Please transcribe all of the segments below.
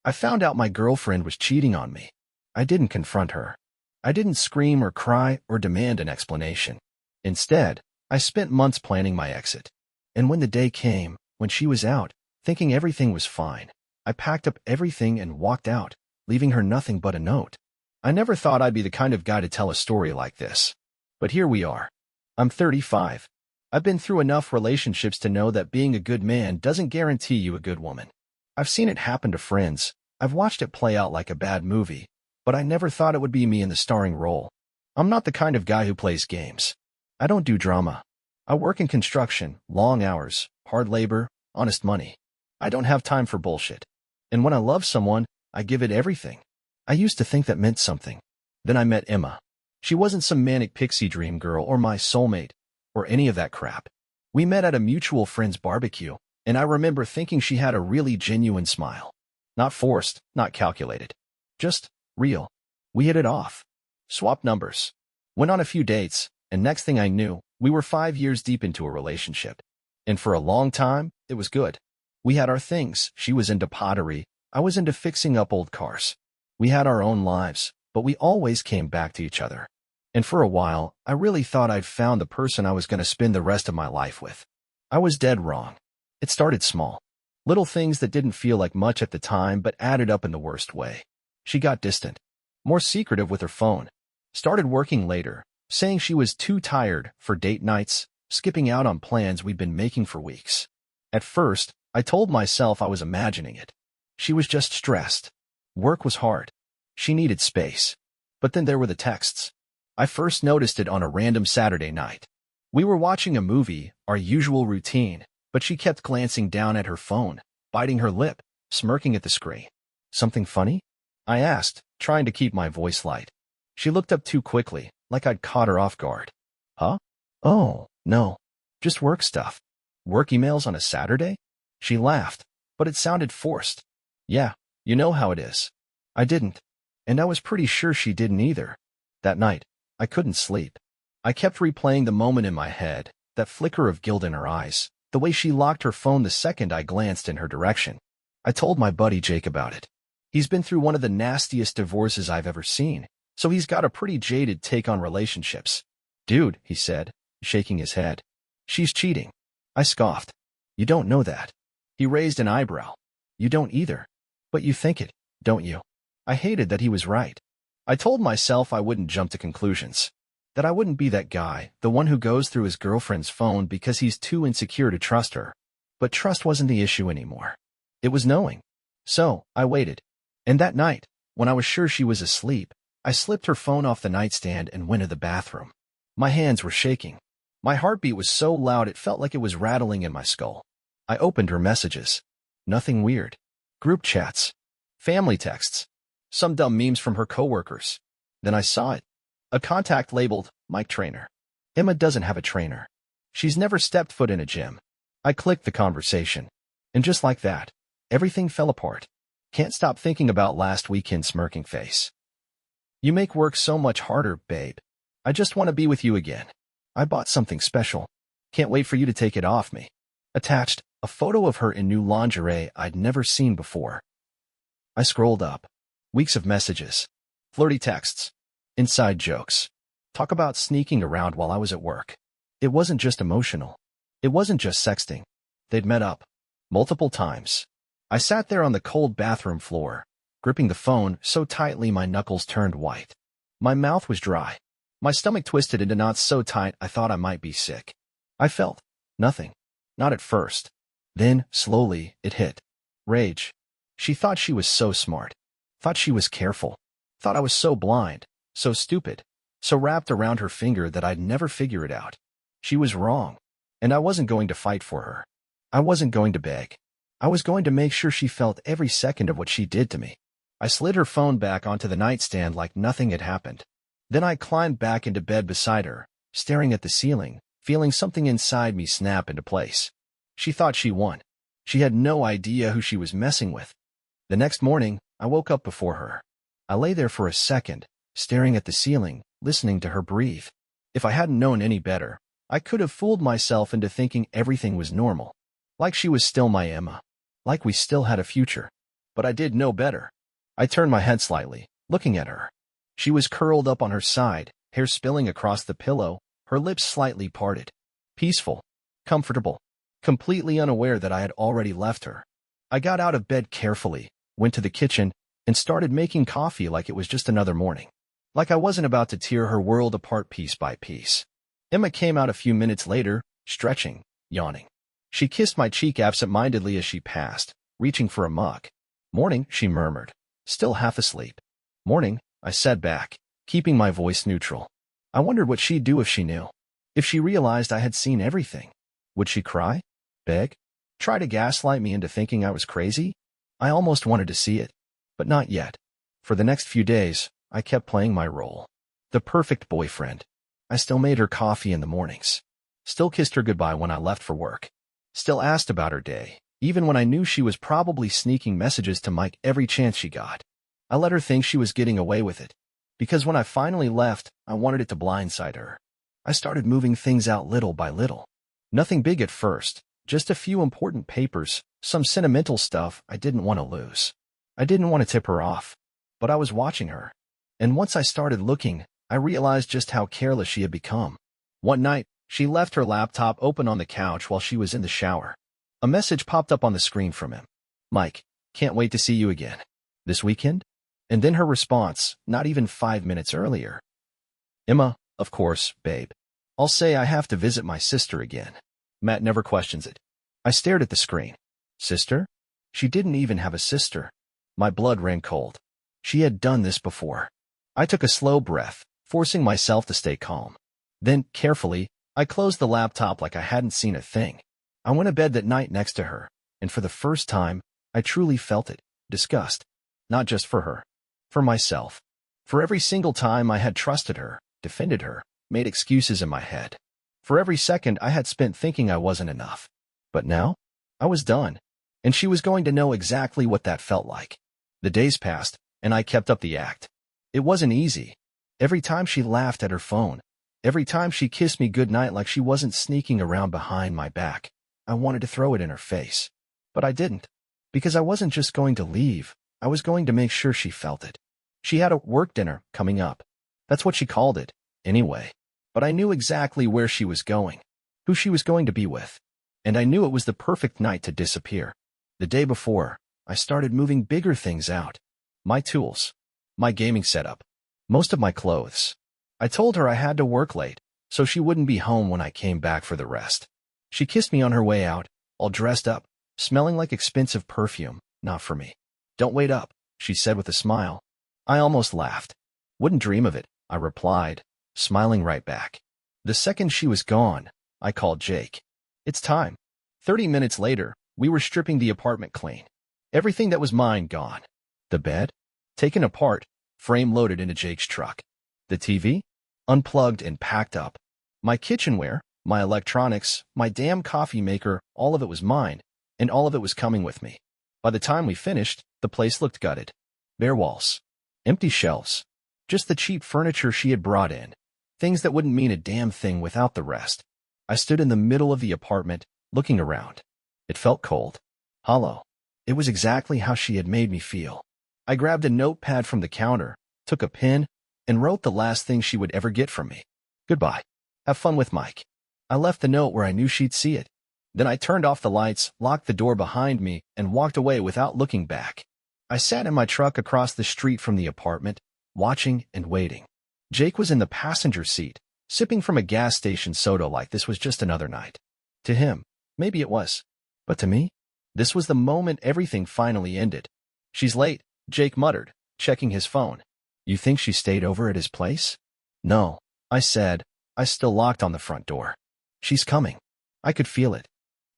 I found out my girlfriend was cheating on me. I didn't confront her. I didn't scream or cry or demand an explanation. Instead, I spent months planning my exit. And when the day came, when she was out, thinking everything was fine, I packed up everything and walked out, leaving her nothing but a note. I never thought I'd be the kind of guy to tell a story like this. But here we are. I'm 35. I've been through enough relationships to know that being a good man doesn't guarantee you a good woman. I've seen it happen to friends. I've watched it play out like a bad movie, but I never thought it would be me in the starring role. I'm not the kind of guy who plays games. I don't do drama. I work in construction, long hours, hard labor, honest money. I don't have time for bullshit. And when I love someone, I give it everything. I used to think that meant something. Then I met Emma. She wasn't some manic pixie dream girl or my soulmate, or any of that crap. We met at a mutual friend's barbecue, and I remember thinking she had a really genuine smile. Not forced, not calculated. Just real. We hit it off. Swapped numbers. Went on a few dates, and next thing I knew, we were 5 years deep into a relationship. And for a long time, it was good. We had our things. She was into pottery. I was into fixing up old cars. We had our own lives, but we always came back to each other. And for a while, I really thought I'd found the person I was going to spend the rest of my life with. I was dead wrong. It started small. Little things that didn't feel like much at the time but added up in the worst way. She got distant. More secretive with her phone. Started working later, saying she was too tired for date nights, skipping out on plans we'd been making for weeks. At first, I told myself I was imagining it. She was just stressed. Work was hard. She needed space. But then there were the texts. I first noticed it on a random Saturday night. We were watching a movie, our usual routine, but she kept glancing down at her phone, biting her lip, smirking at the screen. Something funny? I asked, trying to keep my voice light. She looked up too quickly, like I'd caught her off guard. Huh? Oh, no. Just work stuff. Work emails on a Saturday? She laughed, but it sounded forced. Yeah, you know how it is. I didn't. And I was pretty sure she didn't either. That night, I couldn't sleep. I kept replaying the moment in my head, that flicker of guilt in her eyes, the way she locked her phone the second I glanced in her direction. I told my buddy Jake about it. He's been through one of the nastiest divorces I've ever seen, so he's got a pretty jaded take on relationships. Dude, he said, shaking his head. She's cheating. I scoffed. You don't know that. He raised an eyebrow. You don't either. But you think it, don't you? I hated that he was right. I told myself I wouldn't jump to conclusions. That I wouldn't be that guy, the one who goes through his girlfriend's phone because he's too insecure to trust her. But trust wasn't the issue anymore. It was knowing. So, I waited. And that night, when I was sure she was asleep, I slipped her phone off the nightstand and went to the bathroom. My hands were shaking. My heartbeat was so loud it felt like it was rattling in my skull. I opened her messages. Nothing weird. Group chats. Family texts. Some dumb memes from her coworkers. Then I saw it. A contact labeled, Mike Trainer. Emma doesn't have a trainer. She's never stepped foot in a gym. I clicked the conversation. And just like that, everything fell apart. Can't stop thinking about last weekend's smirking face. You make work so much harder, babe. I just want to be with you again. I bought something special. Can't wait for you to take it off me. Attached, a photo of her in new lingerie I'd never seen before. I scrolled up. Weeks of messages. Flirty texts. Inside jokes. Talk about sneaking around while I was at work. It wasn't just emotional. It wasn't just sexting. They'd met up. Multiple times. I sat there on the cold bathroom floor, gripping the phone so tightly my knuckles turned white. My mouth was dry. My stomach twisted into knots so tight I thought I might be sick. I felt nothing. Not at first. Then, slowly, it hit. Rage. She thought she was so smart. Thought she was careful. Thought I was so blind. So stupid. So wrapped around her finger that I'd never figure it out. She was wrong. And I wasn't going to fight for her. I wasn't going to beg. I was going to make sure she felt every second of what she did to me. I slid her phone back onto the nightstand like nothing had happened. Then I climbed back into bed beside her, staring at the ceiling, feeling something inside me snap into place. She thought she won. She had no idea who she was messing with. The next morning, I woke up before her. I lay there for a second, staring at the ceiling, listening to her breathe. If I hadn't known any better, I could have fooled myself into thinking everything was normal. Like she was still my Emma. Like we still had a future. but I did no better. I turned my head slightly, looking at her. She was curled up on her side, hair spilling across the pillow, her lips slightly parted. Peaceful, comfortable, completely unaware that I had already left her. I got out of bed carefully, went to the kitchen, and started making coffee like it was just another morning. Like I wasn't about to tear her world apart piece by piece. Emma came out a few minutes later, stretching, yawning. She kissed my cheek absent-mindedly as she passed, reaching for a mug. "Morning," she murmured, still half asleep. "Morning," I said back, keeping my voice neutral. I wondered what she'd do if she knew. If she realized I had seen everything. Would she cry? Beg? Try to gaslight me into thinking I was crazy? I almost wanted to see it. But not yet. For the next few days, I kept playing my role. The perfect boyfriend. I still made her coffee in the mornings. Still kissed her goodbye when I left for work. Still asked about her day, even when I knew she was probably sneaking messages to Mike every chance she got. I let her think she was getting away with it. Because when I finally left, I wanted it to blindside her. I started moving things out little by little. Nothing big at first, just a few important papers, some sentimental stuff I didn't want to lose. I didn't want to tip her off, but I was watching her. And once I started looking, I realized just how careless she had become. One night, she left her laptop open on the couch while she was in the shower. A message popped up on the screen from him. "Mike, can't wait to see you again. This weekend?" And then her response, not even 5 minutes earlier. "Emma, of course, babe. I'll say I have to visit my sister again. Matt never questions it." I stared at the screen. Sister? She didn't even have a sister. My blood ran cold. She had done this before. I took a slow breath, forcing myself to stay calm. Then, carefully, I closed the laptop like I hadn't seen a thing. I went to bed that night next to her, and for the first time, I truly felt it. Disgust. Not just for her. For myself. For every single time I had trusted her, defended her, made excuses in my head. For every second I had spent thinking I wasn't enough. But now, I was done, and she was going to know exactly what that felt like. The days passed, and I kept up the act. It wasn't easy. Every time she laughed at her phone, every time she kissed me goodnight like she wasn't sneaking around behind my back, I wanted to throw it in her face. But I didn't. Because I wasn't just going to leave, I was going to make sure she felt it. She had a work dinner coming up. That's what she called it, anyway. But I knew exactly where she was going, who she was going to be with. And I knew it was the perfect night to disappear. The day before, I started moving bigger things out. My tools. My gaming setup. Most of my clothes. I told her I had to work late, so she wouldn't be home when I came back for the rest. She kissed me on her way out, all dressed up, smelling like expensive perfume, not for me. "Don't wait up," she said with a smile. I almost laughed. "Wouldn't dream of it," I replied, smiling right back. The second she was gone, I called Jake. "It's time." 30 minutes later, we were stripping the apartment clean. Everything that was mine gone. The bed? Taken apart, frame loaded into Jake's truck. The TV? Unplugged and packed up. My kitchenware, my electronics, my damn coffee maker, all of it was mine, and all of it was coming with me. By the time we finished, the place looked gutted. Bare walls. Empty shelves. Just the cheap furniture she had brought in. Things that wouldn't mean a damn thing without the rest. I stood in the middle of the apartment, looking around. It felt cold. Hollow. It was exactly how she had made me feel. I grabbed a notepad from the counter, took a pen, and wrote the last thing she would ever get from me. "Goodbye. Have fun with Mike." I left the note where I knew she'd see it. Then I turned off the lights, locked the door behind me, and walked away without looking back. I sat in my truck across the street from the apartment, watching and waiting. Jake was in the passenger seat, sipping from a gas station soda like this was just another night. To him, maybe it was. But to me, this was the moment everything finally ended. "She's late," Jake muttered, checking his phone. "You think she stayed over at his place?" "No," I said, I still locked on the front door. "She's coming." I could feel it.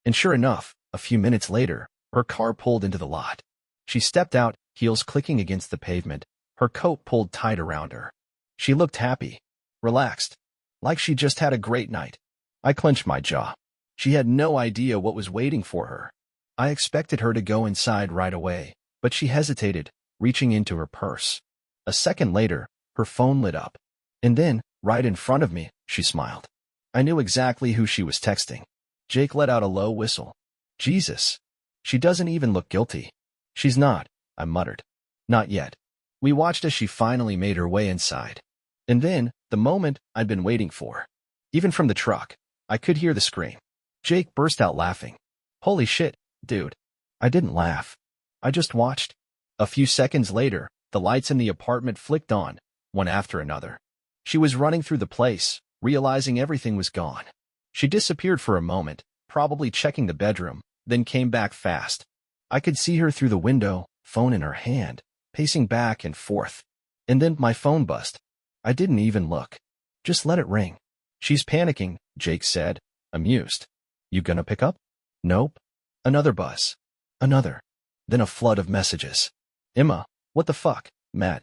And sure enough, a few minutes later, her car pulled into the lot. She stepped out, heels clicking against the pavement, her coat pulled tight around her. She looked happy, relaxed, like she just had a great night. I clenched my jaw. She had no idea what was waiting for her. I expected her to go inside right away, but she hesitated, reaching into her purse. A second later, her phone lit up. And then, right in front of me, she smiled. I knew exactly who she was texting. Jake let out a low whistle. Jesus. She doesn't even look guilty. She's not, I muttered. Not yet. We watched as she finally made her way inside. And then, the moment I'd been waiting for. Even from the truck, I could hear the scream. Jake burst out laughing. Holy shit, dude. I didn't laugh. I just watched. A few seconds later, the lights in the apartment flicked on, one after another. She was running through the place, realizing everything was gone. She disappeared for a moment, probably checking the bedroom, then came back fast. I could see her through the window, phone in her hand, pacing back and forth. And then my phone buzzed. I didn't even look. Just let it ring. She's panicking, Jake said, amused. You gonna pick up? Nope. Another buzz. Another. Then a flood of messages. Emma, what the fuck, Matt?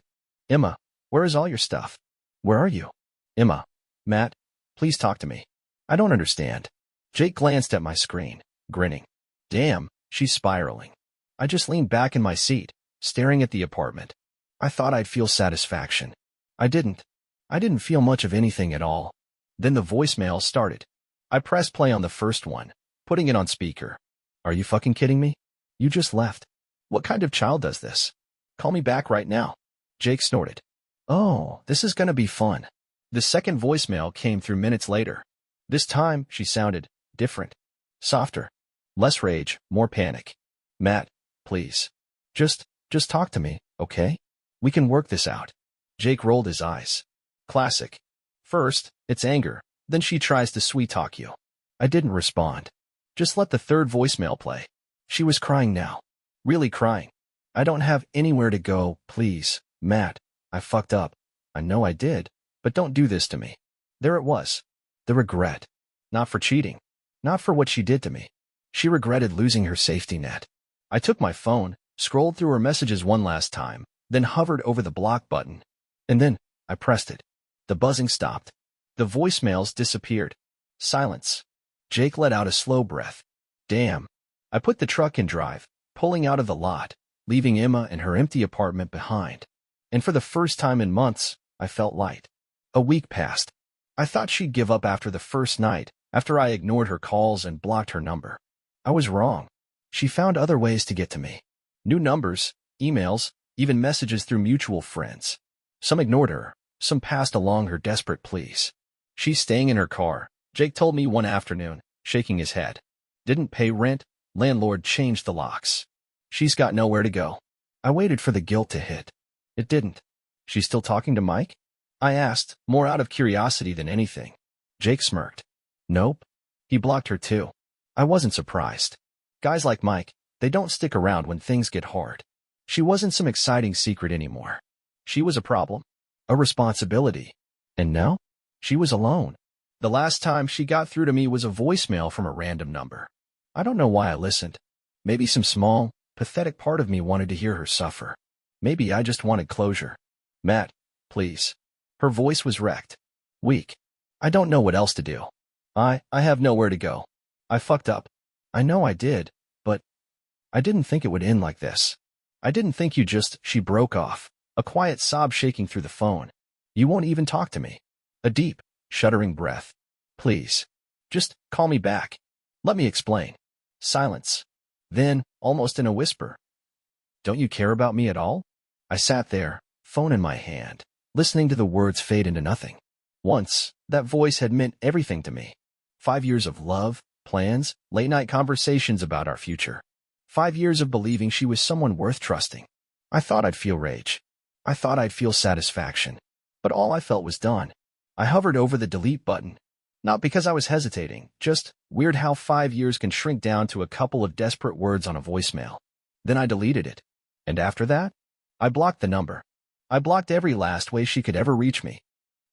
Emma, where is all your stuff? Where are you? Emma, Matt, please talk to me. I don't understand. Jake glanced at my screen, grinning. Damn, she's spiraling. I just leaned back in my seat, staring at the apartment. I thought I'd feel satisfaction. I didn't. I didn't feel much of anything at all. Then the voicemail started. I pressed play on the first one, putting it on speaker. Are you fucking kidding me? You just left. What kind of child does this? Call me back right now. Jake snorted. Oh, this is gonna be fun. The second voicemail came through minutes later. This time, she sounded different. Softer. Less rage, more panic. Matt, please. Just talk to me, okay? We can work this out. Jake rolled his eyes. Classic. First, it's anger, then she tries to sweet-talk you. I didn't respond. Just let the third voicemail play. She was crying now. Really crying. I don't have anywhere to go, please, Matt. I fucked up. I know I did, but don't do this to me. There it was. The regret. Not for cheating. Not for what she did to me. She regretted losing her safety net. I took my phone, scrolled through her messages one last time, then hovered over the block button. And then, I pressed it. The buzzing stopped. The voicemails disappeared. Silence. Jake let out a slow breath. Damn. I put the truck in drive, pulling out of the lot, leaving Emma and her empty apartment behind. And for the first time in months, I felt light. A week passed. I thought she'd give up after the first night, after I ignored her calls and blocked her number. I was wrong. She found other ways to get to me. New numbers, emails, even messages through mutual friends. Some ignored her, some passed along her desperate pleas. She's staying in her car, Jake told me one afternoon, shaking his head. Didn't pay rent, landlord changed the locks. She's got nowhere to go. I waited for the guilt to hit. It didn't. She's still talking to Mike? I asked, more out of curiosity than anything. Jake smirked. Nope. He blocked her too. I wasn't surprised. Guys like Mike, they don't stick around when things get hard. She wasn't some exciting secret anymore. She was a problem. A responsibility. And now? She was alone. The last time she got through to me was a voicemail from a random number. I don't know why I listened. Maybe some small, pathetic part of me wanted to hear her suffer. Maybe I just wanted closure. Matt, please. Her voice was wrecked. Weak. I don't know what else to do. I have nowhere to go. I fucked up. I know I did, but I didn't think it would end like this. I didn't think you just... She broke off, a quiet sob shaking through the phone. You won't even talk to me. A deep, shuddering breath. Please. Just call me back. Let me explain. Silence. Then, almost in a whisper. Don't you care about me at all? I sat there, phone in my hand, listening to the words fade into nothing. Once, that voice had meant everything to me. 5 years of love, plans, late-night conversations about our future. 5 years of believing she was someone worth trusting. I thought I'd feel rage. I thought I'd feel satisfaction. But all I felt was done. I hovered over the delete button. Not because I was hesitating, just weird how 5 years can shrink down to a couple of desperate words on a voicemail. Then I deleted it. And after that, I blocked the number. I blocked every last way she could ever reach me.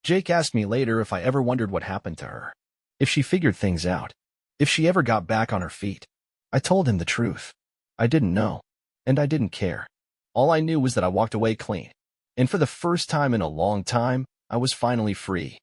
Jake asked me later if I ever wondered what happened to her. If she figured things out. If she ever got back on her feet. I told him the truth. I didn't know. And I didn't care. All I knew was that I walked away clean. And for the first time in a long time, I was finally free.